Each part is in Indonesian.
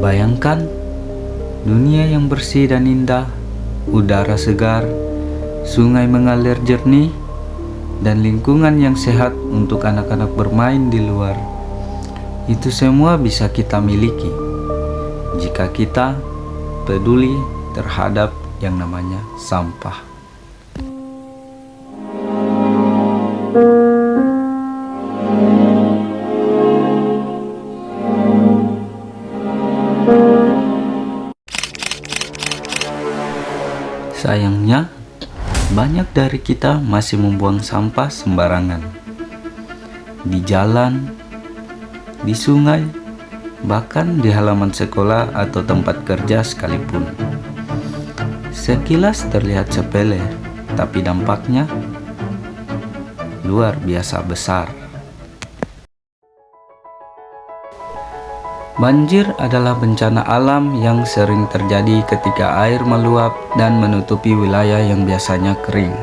Bayangkan dunia yang bersih dan indah, udara segar, sungai mengalir jernih, dan lingkungan yang sehat untuk anak-anak bermain di luar. Itu semua bisa kita miliki jika kita peduli terhadap yang namanya sampah. Sayangnya, banyak dari kita masih membuang sampah sembarangan. Di jalan, di sungai, bahkan di halaman sekolah atau tempat kerja sekalipun. Sekilas terlihat sepele, tapi dampaknya luar biasa besar. Banjir adalah bencana alam yang sering terjadi ketika air meluap dan menutupi wilayah yang biasanya kering.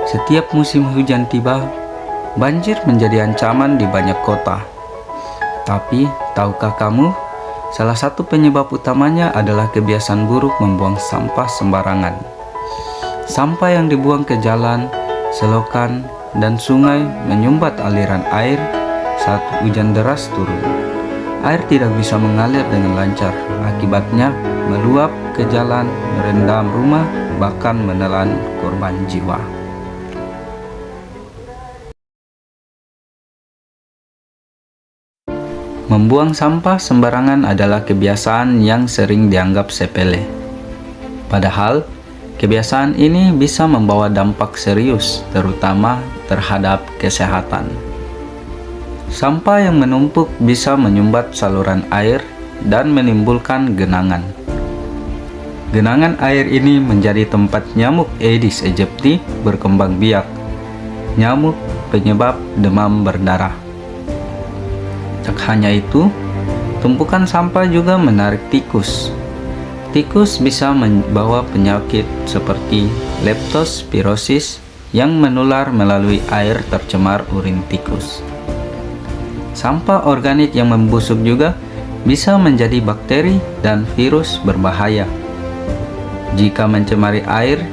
Setiap musim hujan tiba, banjir menjadi ancaman di banyak kota. Tapi, tahukah kamu, salah satu penyebab utamanya adalah kebiasaan buruk membuang sampah sembarangan. Sampah yang dibuang ke jalan, selokan, dan sungai menyumbat aliran air saat hujan deras turun. Air tidak bisa mengalir dengan lancar, akibatnya meluap ke jalan, merendam rumah, bahkan menelan korban jiwa. Membuang sampah sembarangan adalah kebiasaan yang sering dianggap sepele. Padahal, kebiasaan ini bisa membawa dampak serius, terutama terhadap kesehatan. Sampah yang menumpuk bisa menyumbat saluran air dan menimbulkan genangan. Genangan air ini menjadi tempat nyamuk Aedes aegypti berkembang biak, nyamuk penyebab demam berdarah. Tak hanya itu, tumpukan sampah juga menarik tikus. Tikus bisa membawa penyakit seperti leptospirosis yang menular melalui air tercemar urin tikus. Sampah organik yang membusuk juga bisa menjadi bakteri dan virus berbahaya. Jika mencemari air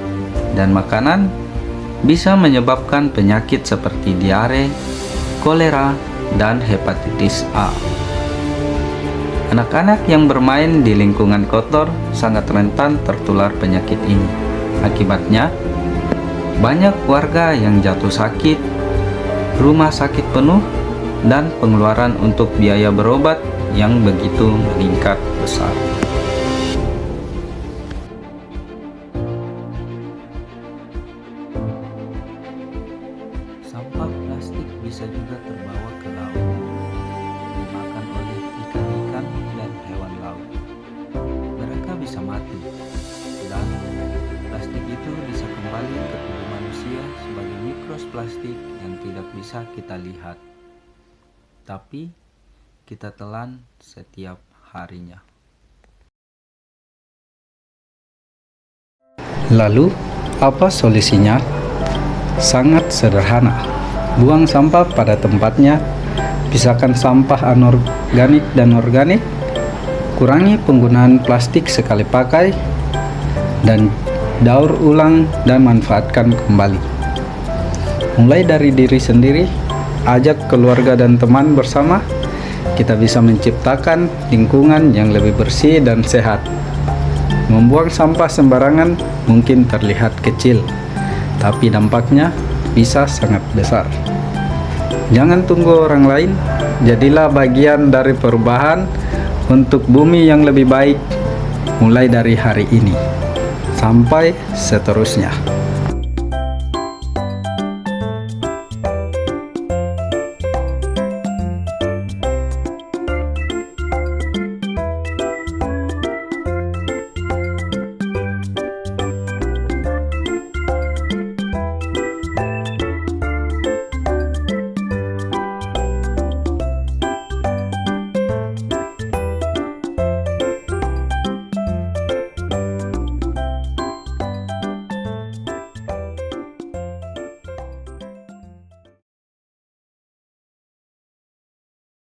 dan makanan, bisa menyebabkan penyakit seperti diare, kolera, dan hepatitis A. Anak-anak yang bermain di lingkungan kotor sangat rentan tertular penyakit ini. Akibatnya, banyak warga yang jatuh sakit, rumah sakit penuh, dan pengeluaran untuk biaya berobat yang begitu meningkat besar. Sampah plastik bisa juga terbawa ke laut, dimakan oleh ikan-ikan dan hewan laut. Mereka bisa mati, dan plastik itu bisa kembali ke tubuh manusia sebagai mikroplastik yang tidak bisa kita lihat, tapi kita telan setiap harinya. Lalu, apa solusinya? Sangat sederhana. Buang sampah pada tempatnya, pisahkan sampah anorganik dan organik, kurangi penggunaan plastik sekali pakai, dan daur ulang dan manfaatkan kembali. Mulai dari diri sendiri, ajak keluarga dan teman bersama, kita bisa menciptakan lingkungan yang lebih bersih dan sehat. Membuang sampah sembarangan mungkin terlihat kecil, tapi dampaknya bisa sangat besar. Jangan tunggu orang lain, jadilah bagian dari perubahan untuk bumi yang lebih baik, mulai dari hari ini sampai seterusnya.